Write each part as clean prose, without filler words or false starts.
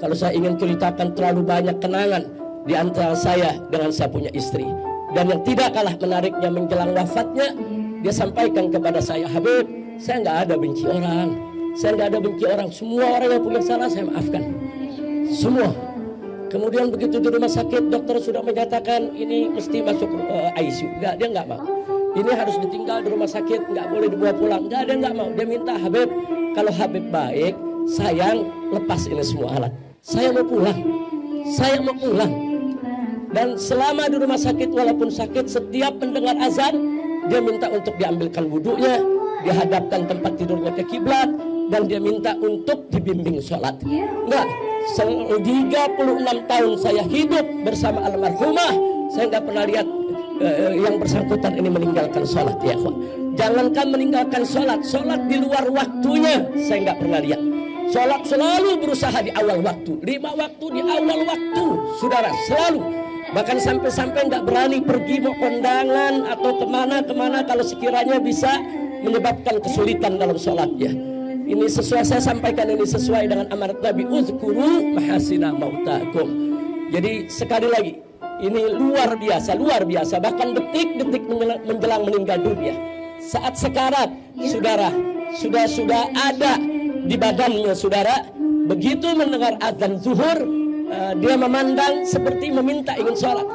Kalau saya ingin ceritakan terlalu banyak kenangan di antara saya dengan saya punya istri. Dan yang tidak kalah menariknya menjelang wafatnya, dia sampaikan kepada saya, Habib, saya nggak ada benci orang. Saya nggak ada benci orang. Semua orang yang punya salah saya maafkan. Semua. Kemudian begitu di rumah sakit, dokter sudah menyatakan ini mesti masuk ICU. Dia nggak mau. Ini harus ditinggal di rumah sakit, nggak boleh dibawa pulang. Dia nggak mau. Dia minta, Habib, kalau Habib baik, sayang, lepas ini semua alat. Saya mau pulang. Saya mau pulang. Dan selama di rumah sakit, walaupun sakit, setiap mendengar azan, dia minta untuk diambilkan wudhunya, dihadapkan tempat tidurnya ke kiblat, dan dia minta untuk dibimbing sholat. Enggak, 36 tahun saya hidup bersama almarhumah, saya nggak pernah lihat yang bersangkutan ini meninggalkan sholat, ya kawan. Jangankan meninggalkan sholat, sholat di luar waktunya, saya nggak pernah lihat. Sholat selalu berusaha di awal waktu, 5 waktu di awal waktu, saudara, selalu. Bahkan sampai-sampai nggak berani pergi mau kondangan atau kemana-kemana kalau sekiranya bisa menyebabkan kesulitan dalam sholatnya. Ini sesuai, saya sampaikan ini sesuai dengan amanat Nabi, uzkuru mahasina mautakum. Jadi sekali lagi, ini luar biasa. Bahkan detik-detik menjelang meninggal dunia, saat sekarat, saudara, sudah ada di badannya, saudara. Begitu mendengar azan zuhur, dia memandang seperti meminta ingin sholat.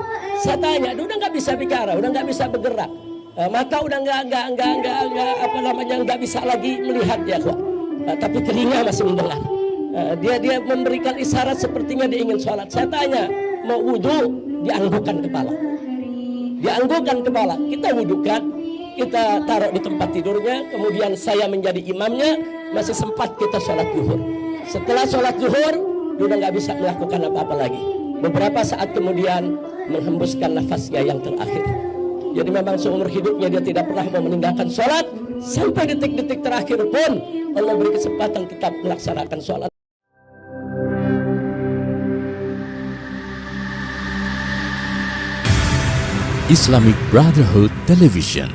Saya tanya, dia udah nggak bisa bicara, udah nggak bisa bergerak, mata udah nggak bisa lagi melihat ya kok. Tapi telinga masih mendengar. Dia memberikan isyarat sepertinya dia ingin sholat. Saya tanya, mau wudhu, dianggukkan kepala. Dianggukkan kepala, kita wudhukan, kita taruh di tempat tidurnya, kemudian saya menjadi imamnya, masih sempat kita sholat zuhur. Setelah sholat zuhur, dia udah nggak bisa melakukan apa-apa lagi. Beberapa saat kemudian menghembuskan nafasnya yang terakhir. Jadi memang seumur hidupnya dia tidak pernah mau meninggalkan sholat. Sampai detik-detik terakhir pun Allah beri kesempatan tetap melaksanakan sholat. Islamic Brotherhood Television.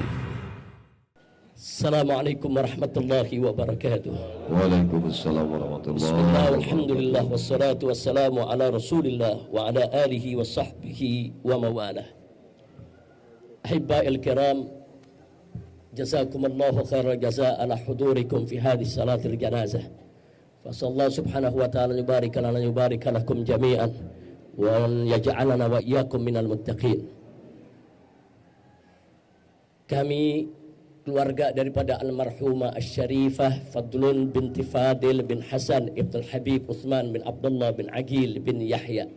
Assalamualaikum warahmatullahi wabarakatuh. Waalaikumsalam warahmatullahi Bismillah, wabarakatuh. alhamdulillah, wassalatu wassalamu ala rasulillah wa ala alihi wa sahbihi wa mawalah. Ahibba'il kiram, jazakumullahu khairal jazaa ala hudurikum fi hadhihi salatil janazah. Fasallallahu subhanahu wa ta'ala yubarik lana yubarik lakum jami'an wa yaj'alana wa iyyakum minal muttaqin. Kami keluarga daripada almarhumah Asy-Syarifah Fadlun binti Fadil bin Hasan Ibn Habib Utsman bin Abdullah bin Aqil bin Yahya,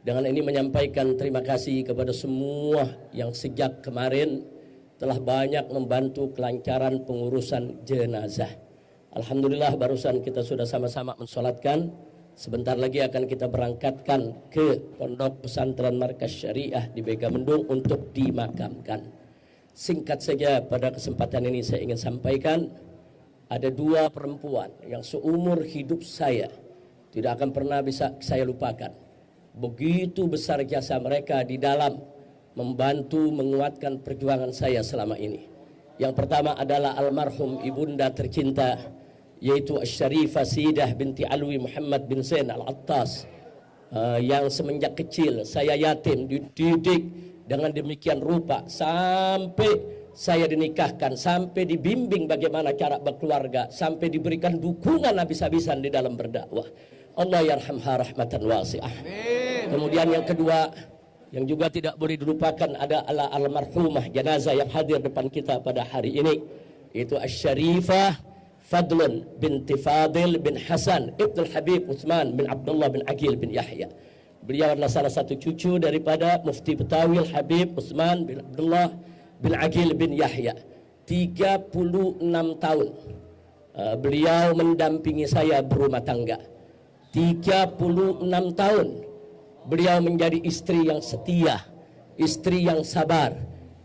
dengan ini menyampaikan terima kasih kepada semua yang sejak kemarin telah banyak membantu kelancaran pengurusan jenazah. Alhamdulillah barusan kita sudah sama-sama mensolatkan. Sebentar lagi akan kita berangkatkan ke Pondok Pesantren Markas Syariah di Megamendung untuk dimakamkan. Singkat saja pada kesempatan ini saya ingin sampaikan, ada 2 perempuan yang seumur hidup saya tidak akan pernah bisa saya lupakan. Begitu besar jasa mereka di dalam membantu menguatkan perjuangan saya selama ini. Yang pertama adalah almarhum ibunda tercinta, yaitu Asy-Syarifah Sayyidah binti Alwi Muhammad bin Zain Al-Attas, yang semenjak kecil saya yatim dididik dengan demikian rupa sampai saya dinikahkan, sampai dibimbing bagaimana cara berkeluarga, sampai diberikan dukungan habis-habisan di dalam berdakwah. Allah yarhamha rahmatan wasi'ah. Kemudian yang kedua yang juga tidak boleh dilupakan adalah almarhumah jenazah yang hadir depan kita pada hari ini, yaitu Asy-Syarifah Fadlun binti Fadil bin Hasan Ibn Habib Utsman bin Abdullah bin Aqil bin Yahya. Beliau adalah salah satu cucu daripada Mufti Betawi Habib Utsman bin Abdullah bin Aqil bin Yahya. 36 tahun beliau mendampingi saya berumah tangga. 36 tahun beliau menjadi istri yang setia, istri yang sabar,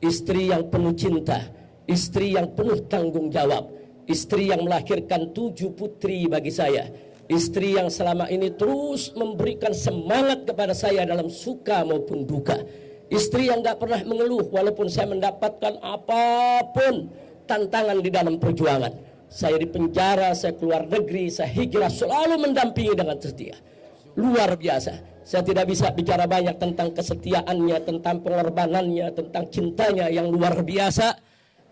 istri yang penuh cinta, istri yang penuh tanggung jawab, istri yang melahirkan 7 putri bagi saya. Istri yang selama ini terus memberikan semangat kepada saya dalam suka maupun duka. Istri yang gak pernah mengeluh walaupun saya mendapatkan apapun tantangan di dalam perjuangan. Saya di penjara, saya keluar negeri, saya hijrah, selalu mendampingi dengan setia. luar biasa. Saya tidak bisa bicara banyak tentang kesetiaannya, tentang pengorbanannya, tentang cintanya yang luar biasa.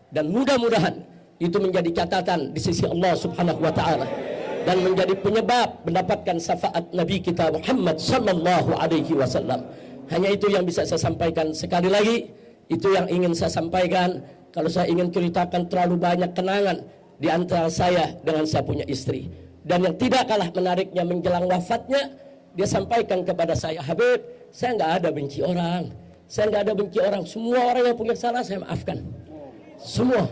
Dan mudah-mudahan itu menjadi catatan di sisi Allah Subhanahu wa taala dan menjadi penyebab mendapatkan syafaat Nabi kita Muhammad sallallahu alaihi wasallam. Hanya itu yang bisa saya sampaikan. Sekali lagi, itu yang ingin saya sampaikan. Kalau saya ingin ceritakan terlalu banyak kenangan di antara saya dengan saya punya istri. Dan yang tidak kalah menariknya menjelang wafatnya, dia sampaikan kepada saya, Habib, saya nggak ada benci orang. Saya nggak ada benci orang. Semua orang yang punya salah saya maafkan. Semua.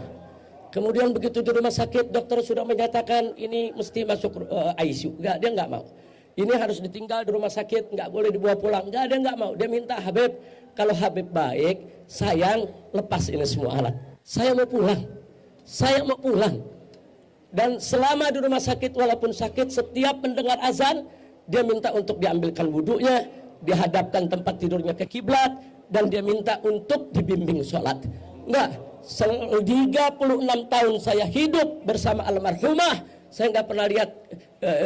Kemudian begitu di rumah sakit, dokter sudah menyatakan ini mesti masuk ICU. Dia nggak mau. Ini harus ditinggal di rumah sakit, nggak boleh dibawa pulang. Dia nggak mau. Dia minta, Habib, kalau Habib baik, sayang, lepas ini semua alat. Saya mau pulang. Saya mau pulang. Dan selama di rumah sakit, walaupun sakit, setiap mendengar azan, dia minta untuk diambilkan wudhunya, dihadapkan tempat tidurnya ke kiblat, dan dia minta untuk dibimbing sholat. Enggak, 36 tahun saya hidup bersama almarhumah, saya nggak pernah lihat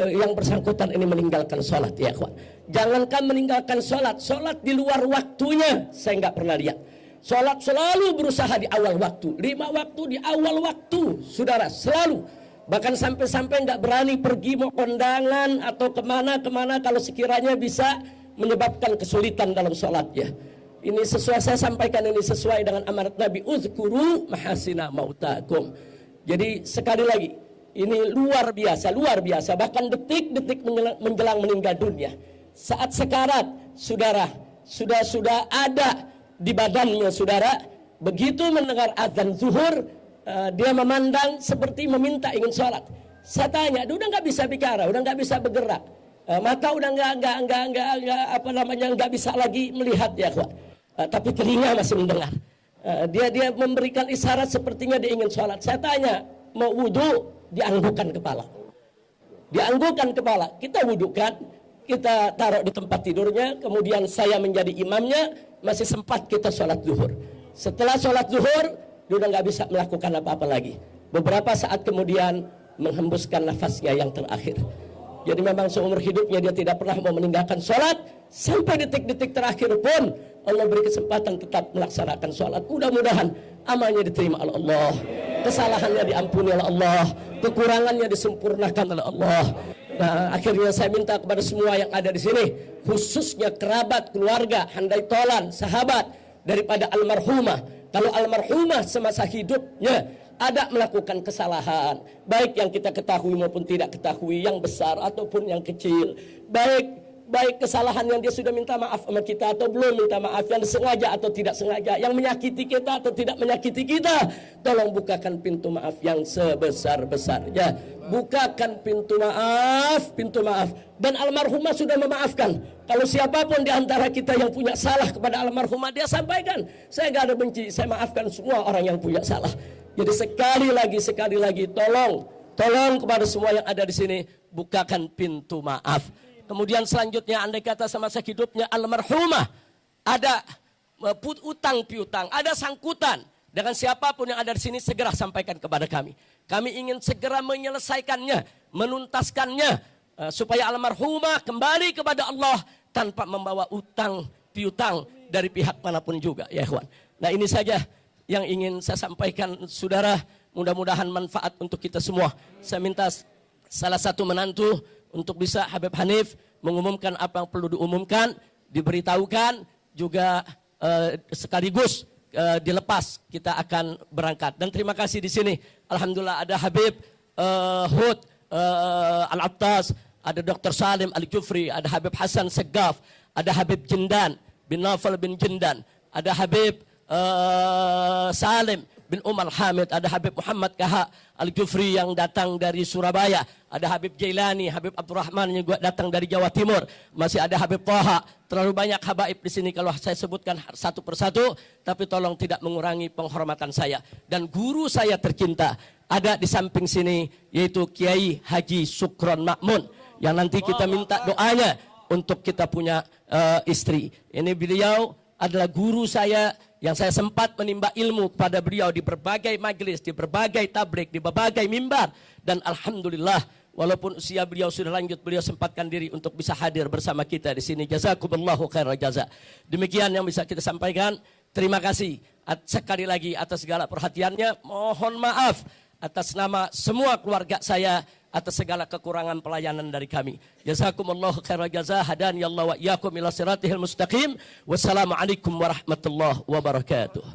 yang bersangkutan ini meninggalkan sholat, ya kawan. Jangankan meninggalkan sholat, sholat di luar waktunya, saya nggak pernah lihat. Sholat selalu berusaha di awal waktu, 5 waktu di awal waktu, saudara, selalu. Bahkan sampai-sampai nggak berani pergi mau kondangan atau kemana-kemana kalau sekiranya bisa menyebabkan kesulitan dalam sholatnya. Ini sesuai, saya sampaikan ini sesuai dengan amanat Nabi, uzkuru mahasina mautakum. Jadi sekali lagi, ini luar biasa, bahkan detik-detik menjelang meninggal dunia. Saat sekarat, saudara, sudah ada di badannya, saudara, begitu mendengar azan zuhur, dia memandang seperti meminta ingin sholat. Saya tanya, dia udah nggak bisa bicara, udah nggak bisa bergerak, mata udah nggak bisa lagi melihat, ya kawan. Tapi telinga masih mendengar. Dia memberikan isyarat sepertinya dia ingin sholat. Saya tanya, mau wudhu, dianggukan kepala. Dianggukan kepala, kita wudhukan, kita taruh di tempat tidurnya, kemudian saya menjadi imamnya, masih sempat kita sholat zuhur. Setelah sholat zuhur, dia udah nggak bisa melakukan apa-apa lagi. Beberapa saat kemudian menghembuskan nafasnya yang terakhir. Jadi memang seumur hidupnya dia tidak pernah mau meninggalkan sholat. Sampai detik-detik terakhir pun Allah beri kesempatan tetap melaksanakan sholat. Mudah-mudahan amalnya diterima oleh Allah, kesalahannya diampuni oleh Allah, kekurangannya disempurnakan oleh Allah. Nah, akhirnya saya minta kepada semua yang ada di sini, khususnya kerabat, keluarga, handai tolan, sahabat daripada almarhumah. Kalau almarhumah semasa hidupnya ada melakukan kesalahan, baik yang kita ketahui maupun tidak ketahui, yang besar ataupun yang kecil, baik kesalahan yang dia sudah minta maaf sama kita atau belum minta maaf, yang disengaja atau tidak sengaja, yang menyakiti kita atau tidak menyakiti kita, tolong bukakan pintu maaf yang sebesar-besarnya. Bukakan pintu maaf. Dan almarhumah sudah memaafkan. Kalau siapapun di antara kita yang punya salah kepada almarhumah, dia sampaikan, saya gak ada benci, saya maafkan semua orang yang punya salah. Jadi sekali lagi, tolong kepada semua yang ada di sini, bukakan pintu maaf. Kemudian selanjutnya, andai kata semasa hidupnya almarhumah ada utang piutang, ada sangkutan dengan siapapun yang ada di sini, segera sampaikan kepada kami. Kami ingin segera menyelesaikannya, menuntaskannya, supaya almarhumah kembali kepada Allah tanpa membawa utang piutang dari pihak manapun juga, ya ikhwan. Nah, ini saja yang ingin saya sampaikan, saudara. Mudah-mudahan manfaat untuk kita semua. Saya minta salah satu menantu untuk bisa Habib Hanif mengumumkan apa yang perlu diumumkan, diberitahukan, juga sekaligus dilepas kita akan berangkat. Dan terima kasih di sini, alhamdulillah ada Habib Hud Al-Attas, ada Dr. Salim Al-Jufri, ada Habib Hasan Segaf, ada Habib Jindan bin Nawfal bin Jindan, ada Habib Salim bin Umar Hamid, ada Habib Muhammad Kaha Al-Jufri yang datang dari Surabaya, ada Habib Jailani, Habib Abdurrahman yang juga datang dari Jawa Timur, masih ada Habib Toha. Terlalu banyak habaib di sini kalau saya sebutkan satu persatu, tapi tolong tidak mengurangi penghormatan saya. Dan guru saya tercinta ada di samping sini, yaitu Kiai Haji Sukron Makmun, yang nanti kita minta doanya untuk kita punya istri. Ini beliau adalah guru saya yang saya sempat menimba ilmu kepada beliau di berbagai majelis, di berbagai tablik, di berbagai mimbar. Dan alhamdulillah Walaupun usia beliau sudah lanjut, beliau sempatkan diri untuk bisa hadir bersama kita di sini. Jazakumullahu khairal jaza. Demikian yang bisa kita sampaikan. Terima kasih sekali lagi atas segala perhatiannya. Mohon maaf atas nama semua keluarga saya atas segala kekurangan pelayanan dari kami. Jazakumullahu khairal jaza. Hadani Allah wa iyyakum ila siratihil mustaqim. Wassalamualaikum warahmatullahi wabarakatuh.